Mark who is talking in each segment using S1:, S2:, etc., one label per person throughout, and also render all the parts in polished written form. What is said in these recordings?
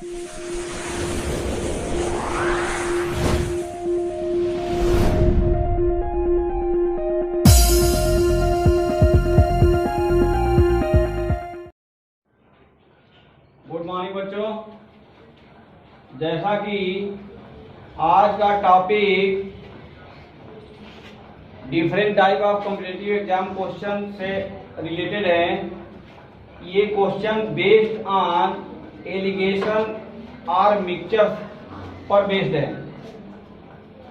S1: Good morning बच्चों। जैसा कि आज का topic different type of competitive exam question से रिलेटेड है। ये क्वेश्चन बेस्ड ऑन एलिगेशन और मिक्सचर पर बेस्ड है।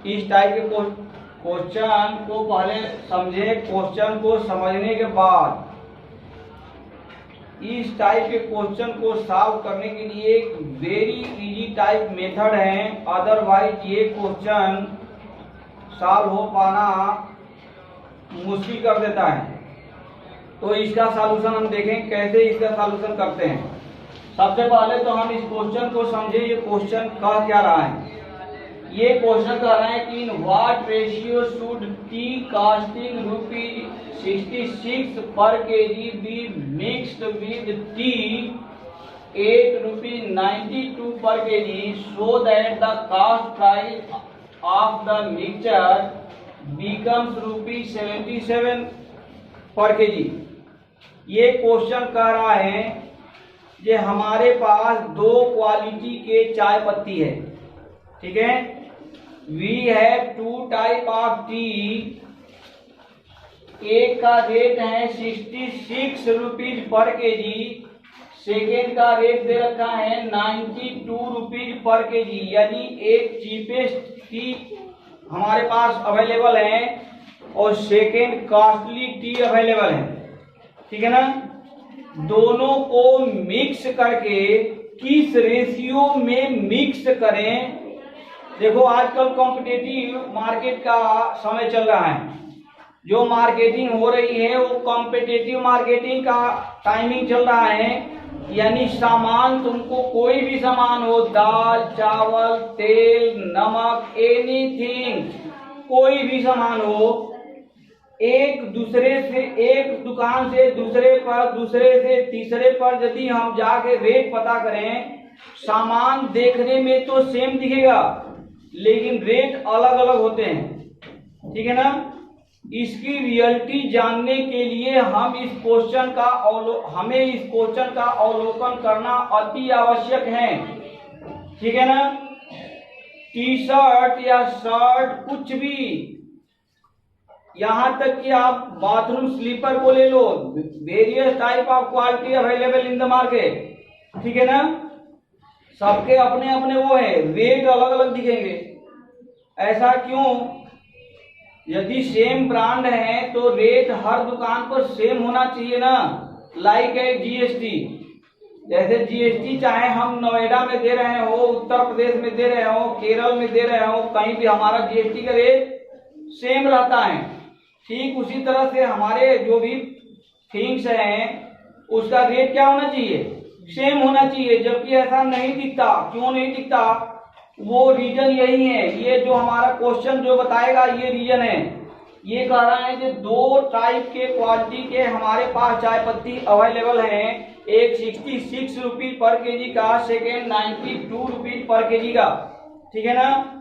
S1: इस टाइप के क्वेश्चन को पहले समझे। क्वेश्चन को समझने के बाद इस टाइप के क्वेश्चन को सॉल्व करने के लिए एक वेरी इजी टाइप मेथड है, अदरवाइज ये क्वेश्चन सॉल्व हो पाना मुश्किल कर देता है। तो इसका सॉल्यूशन हम देखें कैसे इसका सॉल्यूशन करते हैं। सबसे पहले तो हम इस क्वेश्चन को समझे। ये क्वेश्चन कह क्या रहा है? ये क्वेश्चन कह रहा है कि in what ratio should T casting ₹66 पर KG B mixed with T ₹8.92 पर KG so that the cost price of the mixture becomes ₹77 पर केजी। ये क्वेश्चन कह रहा है कि हमारे पास दो क्वालिटी के चाय पत्ती है, ठीक है। We have two type of tea. एक का रेट है ₹66 पर केजी, सेकेंड का रेट दे रखा है ₹92 पर केजी। यानी एक चीपेस्ट टी हमारे पास अवेलेबल है और सेकेंड कॉस्टली टी अवेलेबल है, ठीक है ना। दोनों को मिक्स करके किस रेशियो में मिक्स करें। देखो आजकल कॉम्पिटिटिव मार्केट का समय चल रहा है। जो मार्केटिंग हो रही है वो कॉम्पिटिटिव मार्केटिंग का टाइमिंग चल रहा है। यानी सामान तुमको कोई भी सामान हो, दाल चावल तेल नमक एनीथिंग, कोई भी सामान हो, एक दूसरे से एक दुकान से दूसरे पर, दूसरे से तीसरे पर यदि हम जाके रेट पता करें, सामान देखने में तो सेम दिखेगा लेकिन रेट अलग अलग होते हैं, ठीक है ना। इसकी रियलिटी जानने के लिए हमें इस क्वेश्चन का अवलोकन करना अति आवश्यक है, ठीक है ना। टी शर्ट या शर्ट कुछ भी, यहाँ तक कि आप बाथरूम स्लीपर को ले लो, various type of quality available in the market, ठीक है ना। सबके अपने अपने वो है, रेट अलग अलग दिखेंगे। ऐसा क्यों? यदि सेम ब्रांड है तो रेट हर दुकान पर सेम होना चाहिए ना। लाइक है जीएसटी, जैसे जीएसटी चाहे हम नोएडा में दे रहे हो, उत्तर प्रदेश में दे रहे हो, केरल में दे रहे हो, कहीं भी हमारा जीएसटी का रेट सेम रहता है। ठीक उसी तरह से हमारे जो भी थिंग्स हैं उसका रेट क्या होना चाहिए? सेम होना चाहिए। जबकि ऐसा नहीं दिखता। क्यों नहीं दिखता? वो रीजन यही है। ये जो हमारा क्वेश्चन जो बताएगा ये रीजन है। ये कह रहा है कि दो टाइप के क्वालिटी के हमारे पास चाय पत्ती अवेलेबल हैं। एक ₹66 पर केजी का, सेकेंड ₹92 पर केजी का, ठीक है ना।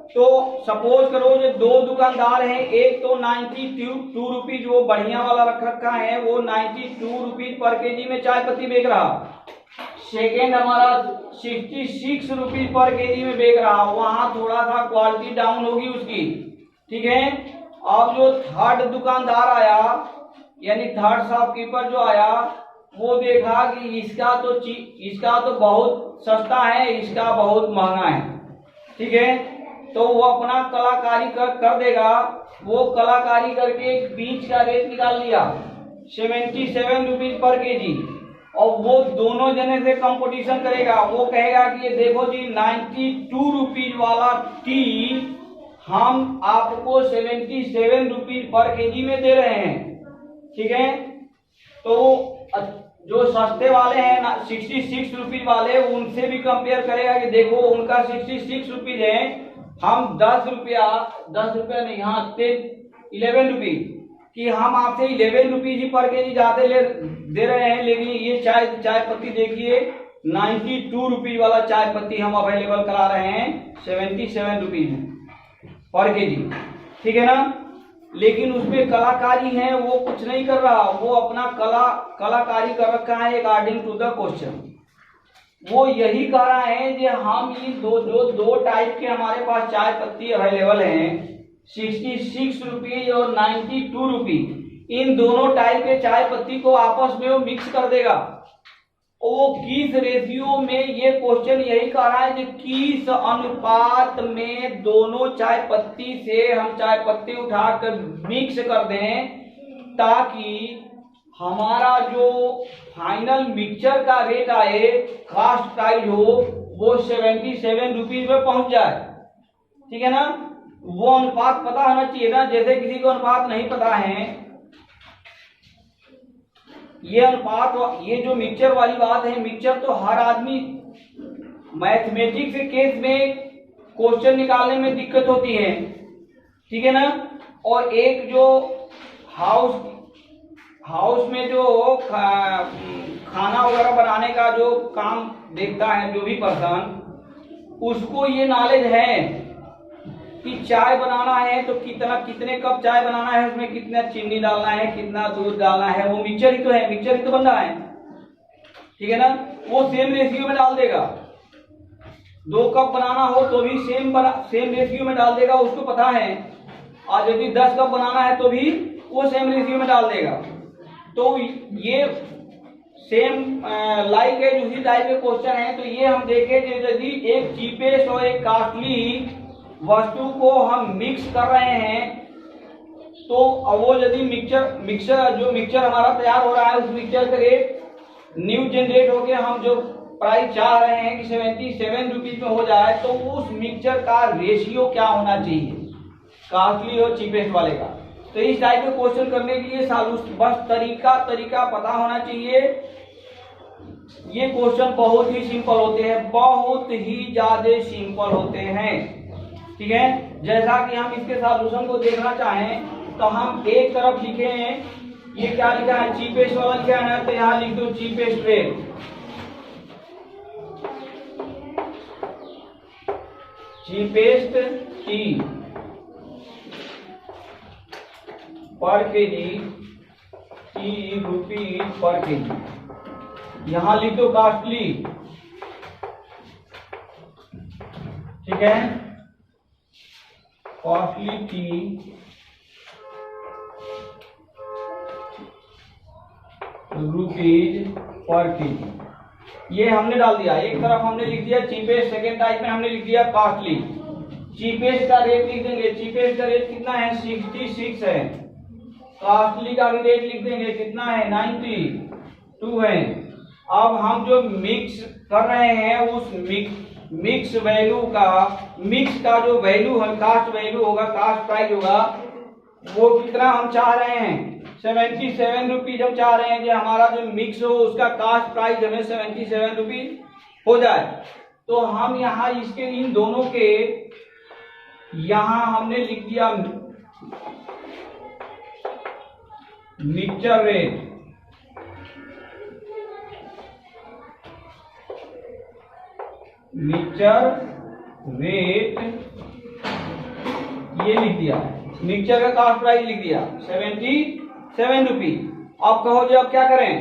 S1: तो सपोज करो जो दो दुकानदार हैं, एक तो ₹92 वो बढ़िया वाला रखा है, वो ₹92 पर केजी में चाय पत्ती बेच रहा। सेकेंड हमारा ₹66 पर केजी में बेच रहा। वहां थोड़ा सा क्वालिटी डाउन होगी उसकी, ठीक है। अब जो थर्ड दुकानदार आया, यानी थर्ड शॉपकीपर जो आया, वो देखा कि इसका तो बहुत सस्ता है, इसका बहुत महंगा है, ठीक है। तो वो अपना कलाकारी कर देगा। वो कलाकारी करके एक बीच का रेट निकाल लिया ₹77 पर केजी, और वो दोनों जने से कंपटीशन करेगा। वो कहेगा कि ये देखो जी ₹92 वाला टी हम आपको ₹77 पर केजी में दे रहे हैं, ठीक है। तो जो सस्ते वाले हैं ना ₹66 वाले, उनसे भी कंपेयर करेगा कि देखो उनका ₹66 है, हम ₹10 नहीं, हाँ ₹11 कि हम आपसे ₹11 ही पर केजी ज्यादा दे रहे हैं, लेकिन ये चाय पत्ती देखिए 92 रुपीज वाला चाय पत्ती हम अवेलेबल करा रहे हैं 77 रुपीज पर केजी, ठीक है ना। लेकिन उसमें कलाकारी है वो कुछ नहीं कर रहा, वो अपना कलाकारी कर रखा है अकॉर्डिंग टू द क्वेश्चन। वो यही कह रहा है कि हम ये दो टाइप के हमारे पास चाय पत्ती अवेलेबल हैं 66 रुपीज और 92 रुपीज, इन दोनों टाइप के चाय पत्ती को आपस में वो मिक्स कर देगा। वो किस रेशियो में, ये क्वेश्चन यही कह रहा है कि किस अनुपात में दोनों चाय पत्ती से हम चाय पत्ती उठाकर मिक्स कर दें ताकि हमारा जो फाइनल मिक्सचर का रेट आए, कास्ट प्राइस हो, वो 77 रुपीज में पहुंच जाए, ठीक है ना। वो अनुपात पता होना चाहिए ना, जैसे किसी को अनुपात नहीं पता है, ये अनुपात, ये जो मिक्सचर वाली बात है, मिक्सचर तो हर आदमी, मैथमेटिक्स के केस में क्वेश्चन निकालने में दिक्कत होती है, ठीक है ना। और एक जो हाउस में जो खाना वगैरह बनाने का जो काम देखता है जो भी पर्सन, उसको ये नॉलेज है कि चाय बनाना है तो कितने कप चाय बनाना है, उसमें कितना चीनी डालना है, कितना दूध डालना है, वो मिक्सचर ही तो है, मिक्सचर ही तो बन रहा है, ठीक है ना। वो सेम रेशियो में डाल देगा, 2 कप बनाना हो तो भी सेम रेशियो में डाल देगा, उसको पता है। और यदि 10 कप बनाना है तो भी वो सेम रेशियो में डाल देगा। तो ये सेम लाइक है, उसी टाइप के क्वेश्चन है। तो ये हम देखें कि यदि एक चीपेस्ट और एक कॉस्टली वस्तु को हम मिक्स कर रहे हैं तो वो यदि मिक्सचर हमारा तैयार हो रहा है, उस मिक्सचर का रेट न्यू जनरेट होके हम जो प्राइस चाह रहे हैं कि 77 रुपीज में हो जाए, तो उस मिक्सचर का रेशियो क्या होना चाहिए, कॉस्टली और चीपेस्ट वाले का। तो इस टाइप के क्वेश्चन करने के लिए बस तरीका पता होना चाहिए। ये क्वेश्चन बहुत ही सिंपल होते हैं, बहुत ही ज्यादा सिंपल होते हैं, ठीक है। जैसा कि हम इसके सॉल्यूशन को देखना चाहें तो हम एक तरफ लिखे हैं, ये क्या लिखा है, चीपेस्ट वाला लिखा है ना, तो यहाँ लिख दो चीपेस्ट रेट, चीपेस्ट टी पर KG, T rupees per KG. यहां लिख दो कॉस्टली, ठीक है, costly T rupees per KG. ये हमने डाल दिया, एक तरफ हमने लिख दिया चीपेस्ट, सेकेंड टाइप में हमने लिख दिया कॉस्टली। चीपेस्ट का रेट लिख देंगे, चीपेस्ट का रेट कितना है 66 है, कॉस्टली का भी रेट लिख देंगे कितना है 92 है। अब हम जो मिक्स कर रहे हैं उस मिक्स वैल्यू का, मिक्स का जो वैल्यू है, कास्ट वैल्यू होगा, कास्ट प्राइस होगा, वो कितना हम चाह रहे हैं 77 रुपीज हम चाह रहे हैं कि हमारा जो मिक्स हो उसका कास्ट प्राइस हमें 77 रुपीज हो जाए। तो हम यहाँ इसके इन दोनों के यहाँ हमने लिख दिया मिक्सचर रेट, ये लिख दिया, मिक्सचर का कास्ट प्राइस लिख दिया 77 रुपीज। अब कहो जी अब क्या करें,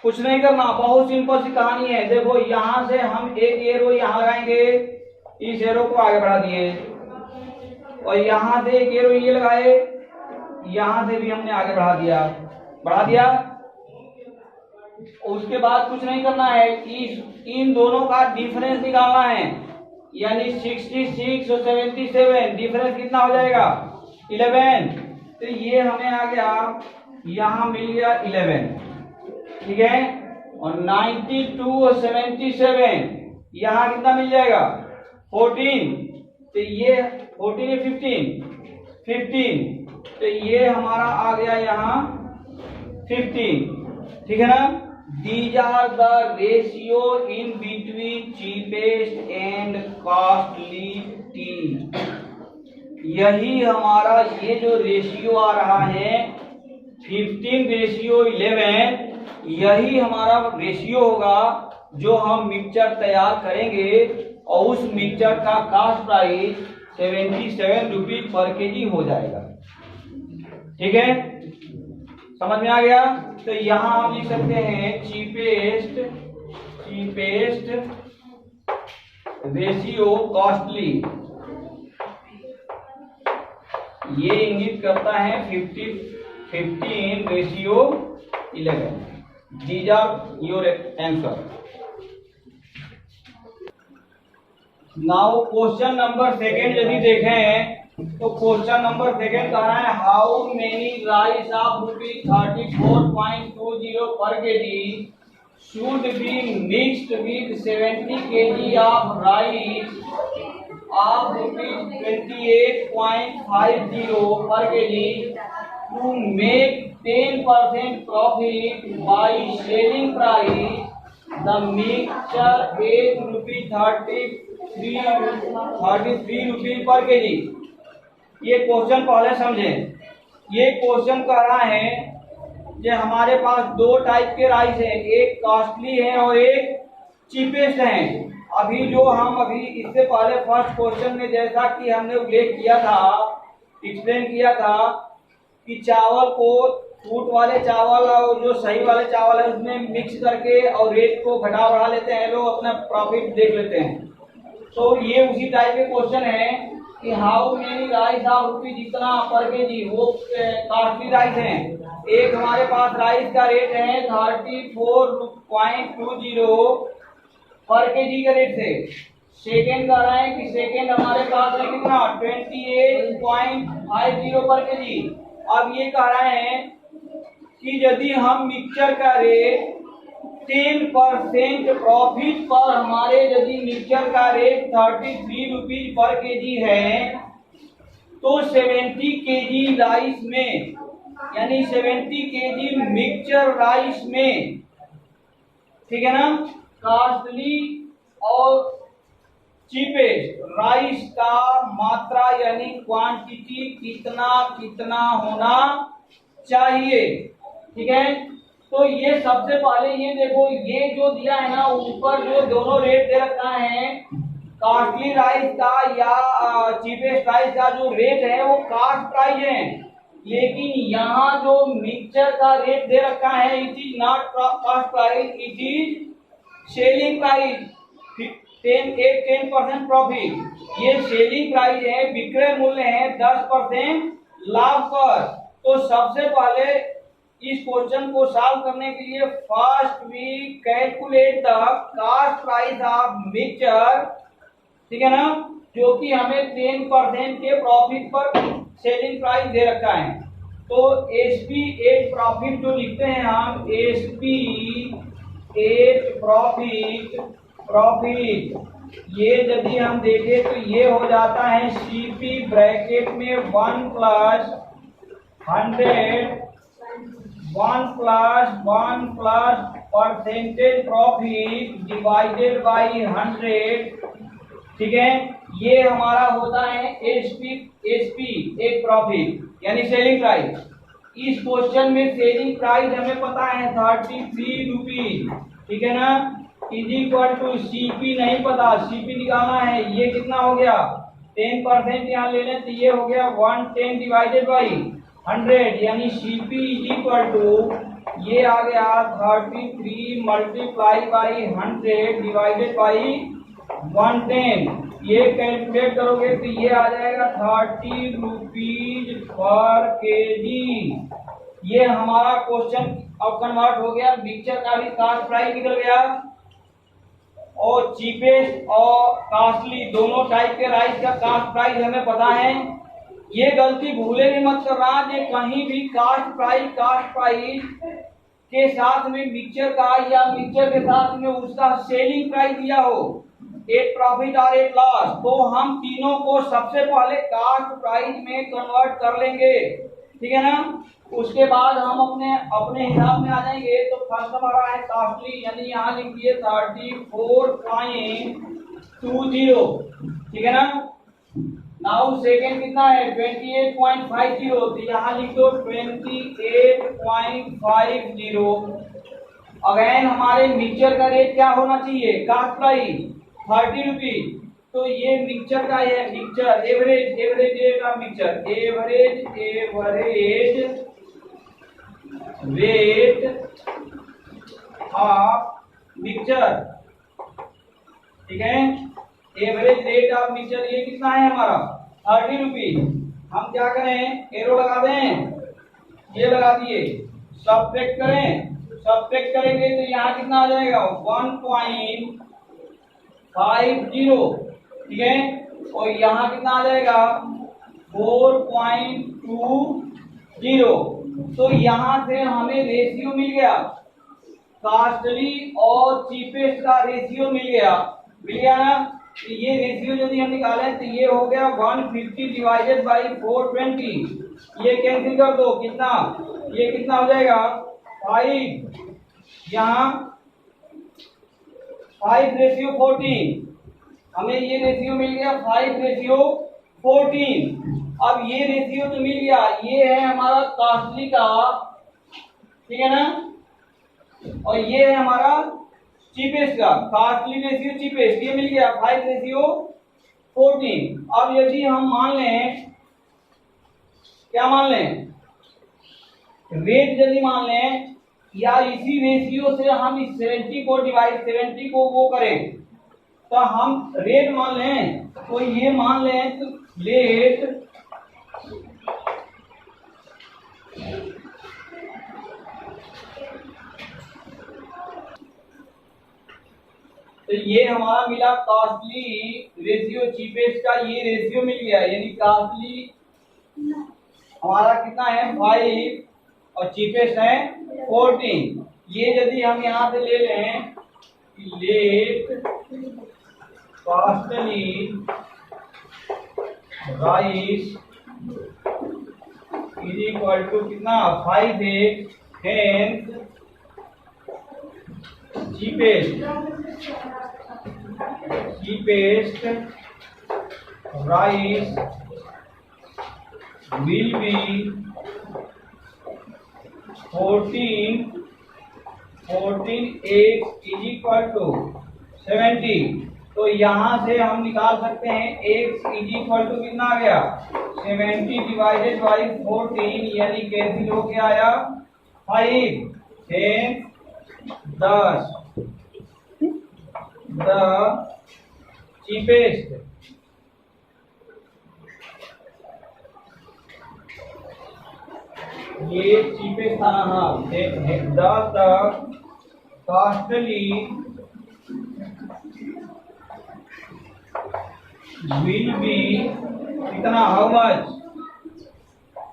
S1: कुछ नहीं करना, बहुत सिंपल सी कहानी है। देखो यहां से हम एक एरो यहां लगाएंगे, इस एरो को आगे बढ़ा दिए, और यहां से एक एरो ये लगाए, यहां से भी हमने आगे बढ़ा दिया। उसके बाद कुछ नहीं करना है, इन दोनों का डिफरेंस निकालना है, यानी 66 और 77 डिफरेंस कितना हो जाएगा 11। तो ये हमें आ गया, यहां मिल गया 11, ठीक है। और 92 और 77 यहां कितना मिल जाएगा 14, तो ये 14 या 15, तो ये हमारा आ गया यहाँ 15, ठीक है ना। These are the ratio in between cheapest and costly tea। यही हमारा ये जो रेशियो आ रहा है 15:11, यही हमारा रेशियो होगा जो हम मिक्सचर तैयार करेंगे और उस मिक्सचर का cost price 77 rupees per KG हो जाएगा। ठीक है, समझ में आ गया। तो यहां हम लिख सकते हैं चीपेस्ट रेशियो कॉस्टली, ये इंगित करता है 15:11। These are your answer. Now question number second यदि देखें तो क्वेश्चन नंबर सेकेंड कह रहा है how many rice of ₹34.20 per KG should be mixed with 70 kg of rice of ₹28.50 per KG to make 10% profit by selling price the mixture ₹33 per KG. ये question पहले समझें। ये क्वेश्चन कह रहा है कि हमारे पास दो टाइप के राइस हैं, एक कॉस्टली है और एक चीपेस्ट है। अभी इससे पहले फर्स्ट क्वेश्चन में जैसा कि हमने उल्लेख किया था, एक्सप्लेन किया था कि चावल को फूट वाले चावल और जो सही वाले चावल है उसमें मिक्स करके और रेट को घटा बढ़ा लेते हैं लोग, अपना प्रॉफिट देख लेते हैं। तो ये उसी टाइप के क्वेश्चन है कि how many rice of rupees इतना पर केजी, वो कॉस्टली राइस है। एक हमारे पास राइस का रेट है 34.20 पर केजी के रेट से। सेकेंड कह रहे हैं कि सेकेंड हमारे पास है कितना 28.50 पर केजी। अब ये कह रहे हैं कि यदि हम मिक्सचर का रेट 10% प्रॉफिट पर हमारे यदि मिक्सचर का रेट 33 रुपीज पर केजी है तो 70 केजी राइस में, यानी 70 केजी मिक्सचर राइस में, ठीक है ना, कॉस्टली और चीपेस्ट राइस का मात्रा यानी क्वांटिटी कितना कितना होना चाहिए। ठीक है, तो ये सबसे पहले ये देखो, ये जो दिया है ना ऊपर जो दोनों रेट दे रखा है, कॉस्टली राइस का या चीपेस्ट राइस का जो रेट है वो कास्ट प्राइस है, लेकिन यहाँ जो मिक्सचर का रेट दे रखा है it is not cost price, it is selling price 10% profit. ये सेलिंग प्राइस है, विक्रय मूल्य है 10% लाभ पर। तो सबसे पहले इस क्वेश्चन को सॉल्व करने के लिए first we calculate the cost price of mixture, ठीक है ना, जो कि हमें 10% के प्रॉफिट पर सेलिंग प्राइस दे रखा है। तो एसपी 8 प्रॉफिट जो लिखते हैं हम, एसपी 8 प्रॉफिट ये यदि हम देखें तो ये हो जाता है सीपी ब्रैकेट में 1 प्लस 1% प्रॉफिट डिवाइडेड बाई 100। ठीक है, ये हमारा होता है एसपी एक प्रॉफिट यानी सेलिंग प्राइस। इस क्वेश्चन में सेलिंग प्राइस हमें पता है 33 रुपीज, ठीक है ना, इज इक्वल टू सीपी नहीं पता, सीपी निकालना है। ये कितना हो गया 10% यहाँ ले लें तो ये हो गया 110 डिवाइडेड बाई 100 यानी सीपी इज इक्वल टू ये आ गया 33 मल्टीप्लाई बाई 100 डिवाइडेड बाई 110। ये कैलकुलेट करोगे तो ये आ जाएगा 30 रुपीज पर केजी। ये हमारा क्वेश्चन अब कन्वर्ट हो गया, मिक्सचर का भी कास्ट प्राइस निकल गया और चीपेस्ट और कॉस्टली दोनों टाइप के राइस का कास्ट प्राइस हमें पता है। ये गलती भूले भी मत करना कि कहीं भी कास्ट प्राइस के साथ में मिक्सचर का या मिक्सचर के साथ में उसका सेलिंग प्राइस दिया हो, एक प्रॉफिट और एक लॉस, तो हम तीनों को सबसे पहले कास्ट प्राइस में कन्वर्ट कर लेंगे, ठीक है ना। उसके बाद हम अपने हिसाब में आ जाएंगे। तो फर्स्ट हमारा है कॉस्टली, यानी यहाँ लिख दिए 34.20, ठीक है ना। नाउ सेकेंड कितना है 28.50, तो यहाँ लिख दो 28.50। अगेन हमारे मिक्सचर का रेट क्या होना चाहिए, कास्ट प्राइस 30 रुपीज। तो ये मिक्सचर का है, mixture average rate of mixture, average rate of mixture, ठीक है। एवरेज रेट ऑफ मिक्सचर ये कितना है हमारा 30 रुपीज। हम क्या करें, एरो लगा दें, ये लगा दिए, सब्ट्रैक्ट करें, सब्ट्रैक्ट करेंगे तो यहाँ कितना आ जाएगा 1.50, ठीक है। और यहाँ कितना आ जाएगा 4.20। तो यहाँ से हमें रेशियो मिल गया, कास्टली और चीपेस्ट का रेशियो मिल गया ना। तो ये रेशियो यदि हम निकालें तो ये हो गया 150 डिवाइडेड बाई 420। ये कैंसिल कर दो, कितना, ये कितना हो जाएगा 5, यहाँ 5:14। हमें ये रेशियो मिल गया 5:14। अब ये रेशियो तो मिल गया, ये है हमारा कास्टली का, ठीक है ना, और ये है हमारा चीपेस्ट का, कास्टली रेशियो चीपेस्ट, ये मिल गया 5:14। अब यदि हम मान लें, क्या मान लें, रेट यदि मान लें, या इसी रेशियो से हम इस 70 को वो करें, तो हम रेट मान लें, तो ये मान लें तो रेट तो ये हमारा मिला कास्टली रेशियो चीपेस्ट का, ये रेशियो मिल गया, यानी कास्टली हमारा कितना है 5 और चीपेस्ट है 14। ये यदि हम यहाँ से ले लें, let costly rice is equal to कितना 5/10 cheapest rice will be 14 x is equal to 70। तो यहाँ से हम निकाल सकते हैं x is equal to कितना आ गया 70 डिवाइडेड बाई 14, यानी कैंसिल होके आया 5, 10, 10 द चीपेस्ट, ये चीपेस्ट था ना, हाँ, द कास्टली will be कितना, हाउ मच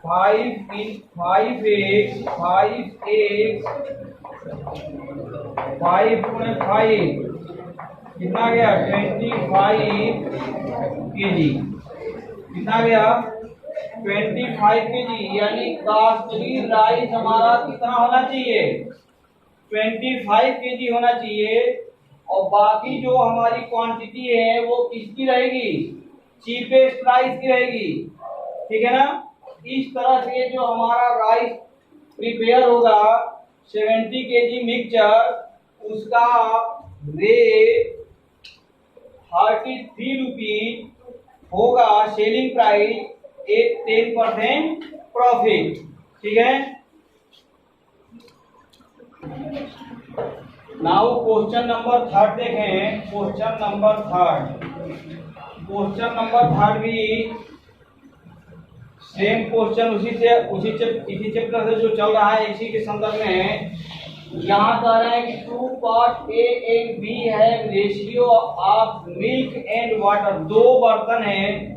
S1: 5x 5 कितना गया 25 kg, कितना गया 25 kg, यानी कास्टली राइस हमारा कितना होना चाहिए 25 kg होना चाहिए। और बाकी जो हमारी क्वांटिटी है वो किसकी रहेगी, चीपेस्ट राइस की रहेगी, ठीक है ना। इस तरह से जो हमारा राइस प्रिपेयर होगा 70 kg मिक्सचर, उसका रेट 33 रुपीज होगा, सेलिंग प्राइस, एक 10% प्रॉफिट, ठीक है। नाउ क्वेश्चन नंबर 3 देखें, क्वेश्चन नंबर 3 भी सेम क्वेश्चन इसी चैप्टर से जो चल रहा है इसी के संदर्भ में है। यहाँ कह रहे हैं कि 2 पार्ट A एंड B है ratio of milk and water, दो बर्तन हैं,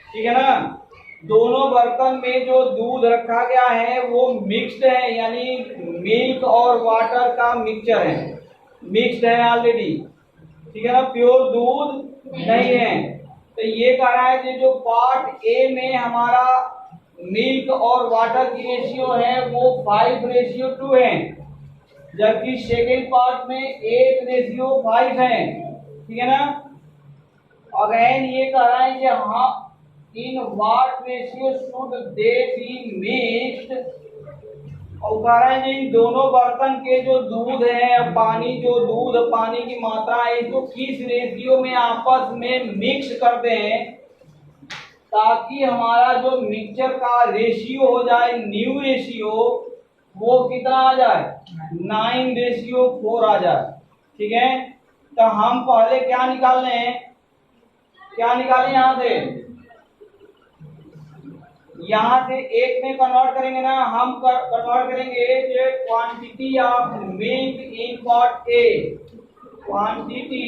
S1: ठीक है ना। दोनों बर्तन में जो दूध रखा गया है वो मिक्स्ड है, यानी मिल्क और वाटर का मिक्सचर है, मिक्स्ड है ऑलरेडी, ठीक है ना, प्योर दूध नहीं है। तो ये कह रहा है कि जो पार्ट ए में हमारा मिल्क और वाटर की रेशियो है वो 5:2 है, जबकि सेकेंड पार्ट में 8:5 है, ठीक है ना। अगेन ये कह रहा है कि हाँ in what ratio should they be mixed, और कह रहे हैं जी इन दोनों बर्तन के जो दूध है पानी, जो दूध पानी की मात्रा है इसको किस रेशियो में आपस में मिक्स करते हैं ताकि हमारा जो मिक्सचर का रेशियो हो जाए, न्यू रेशियो, वो कितना आ जाए, 9:4 आ जाए। ठीक है, तो हम पहले क्या निकाल रहे हैं, क्या निकालें यहां से, यहां से एक में कन्वर्ट करेंगे ना, हम कन्वर्ट करेंगे जो quantity of milk in pot A, quantity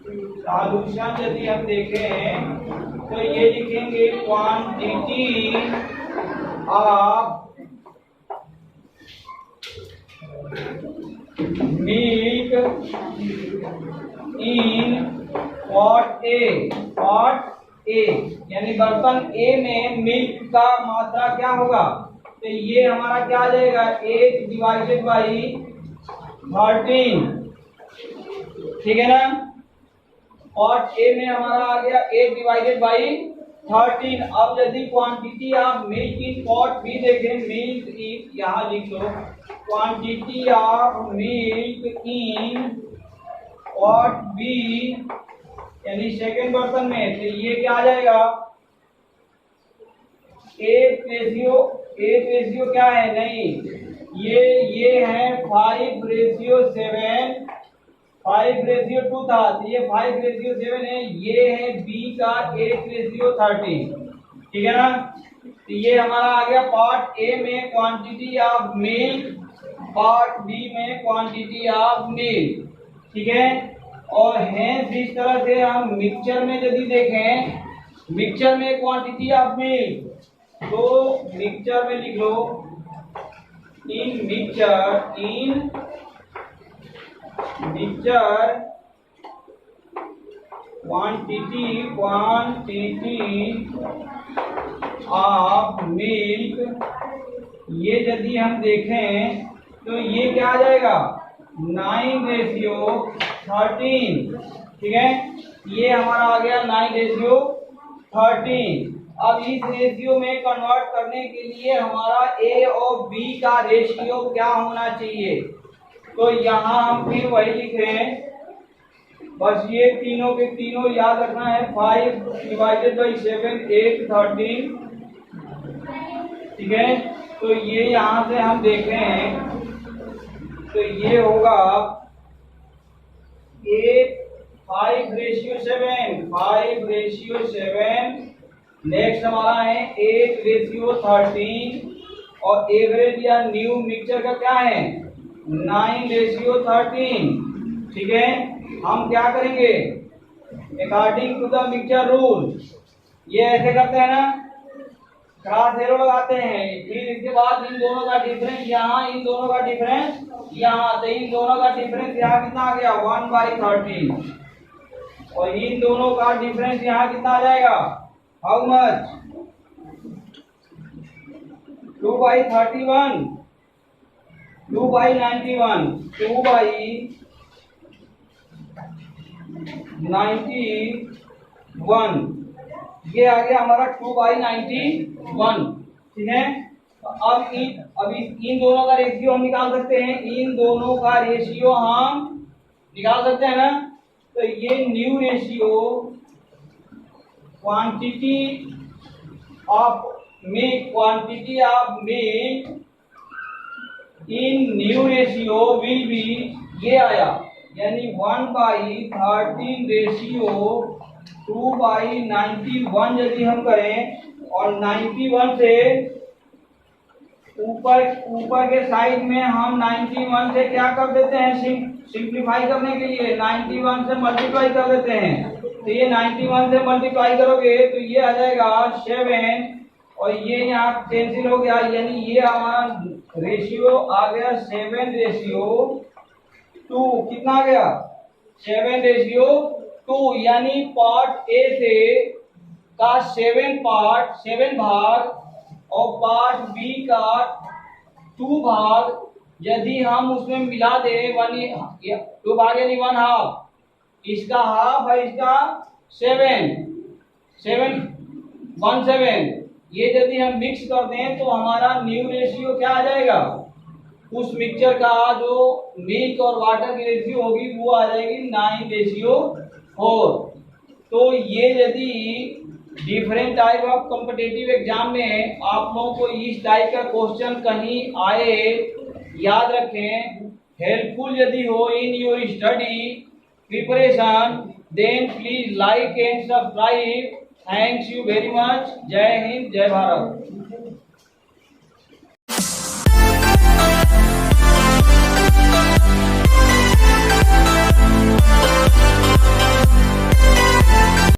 S1: solution यदि हम देखें तो ये लिखेंगे quantity of milk in pot A, pot A यानी बर्तन ए में मिल्क का मात्रा क्या होगा, तो ये हमारा क्या आ जाएगा 8 डिवाइडेड बाई 13। ठीक है ना, पॉट ए में हमारा आ गया 8 डिवाइडेड बाई 13। अब यदि quantity of milk in pot B देखें, मिल्क इन, यहाँ लिख लो quantity of milk in pot B यानी सेकेंड बर्तन में, तो ये क्या आ जाएगा 8 रेशियो क्या है, नहीं ये है 5:7, 5:2 था, तो ये 5:7 है, ये है बी का 8:13। ठीक है ना, तो ये हमारा आ गया पार्ट ए में quantity of milk, part B में क्वांटिटी ऑफ मिल्क। ठीक है, और हैं इस तरह से हम मिक्सचर में यदि देखें, मिक्सचर में क्वांटिटी ऑफ मिल्क, तो मिक्सचर में लिख लो in mixture quantity of milk, ये यदि हम देखें तो ये क्या आ जाएगा 9:13। ठीक है, ये हमारा आ गया 9:13। अब इस रेशियो में कन्वर्ट करने के लिए हमारा ए और बी का रेशियो क्या होना चाहिए, तो यहाँ हम फिर वही लिख रहे हैं, बस ये तीनों के तीनों याद रखना है, 5/7 8 13। ठीक है, तो ये यहाँ से हम देख रहे हैं तो ये होगा 5:7, नेक्स्ट हमारा है 8:13 और एवरेज या न्यू मिक्सचर का क्या है 9:13। ठीक है, हम क्या करेंगे according to the mixture rule, ये ऐसे करते हैं ना, क्रॉस एरो लगाते हैं, फिर इसके बाद इन दोनों का डिफरेंस यहाँ, इन दोनों का डिफरेंस यहाँ, तो इन दोनों का डिफरेंस यहाँ कितना आ गया 1/13 और इन दोनों का डिफरेंस यहाँ कितना आ जाएगा, हाउ मच 2/31, 2/91, 2/91, ये आ गया हमारा 2/91। ठीक है, अब इन दोनों का रेशियो हम निकाल सकते हैं, इन दोनों का रेशियो हम निकाल सकते हैं ना, तो ये new ratio quantity of milk in new ratio will be, ये आया यानी 1/13 रेशियो 2/91 यदि हम करें, और 91 से ऊपर के साइड में हम 91 से क्या कर देते हैं, सिंप्लीफाई करने के लिए 91 से मल्टीप्लाई कर देते हैं, तो ये 91 से मल्टीप्लाई करोगे तो ये आ जाएगा 7 और ये यहाँ कैंसिल हो गया, यानी ये हमारा रेशियो आ गया 7:2। कितना आ गया 7:2, यानी पार्ट ए से का 7 भाग और पार्ट बी का 2 भाग यदि हम उसमें मिला दे 2 भाग यानी 1/2, इसका हाफ है इसका 7 17, ये यदि हम मिक्स कर दें तो हमारा न्यू रेशियो क्या आ जाएगा, उस मिक्सचर का जो मिल्क और वाटर की रेशियो होगी वो आ जाएगी 9:4। तो ये यदि different type of competitive exam में आप लोगों को इस टाइप का क्वेश्चन कहीं आए, याद रखें, हेल्पफुल यदि हो in your study preparation, then please like and subscribe. Thanks you very much. जय हिंद, जय भारत।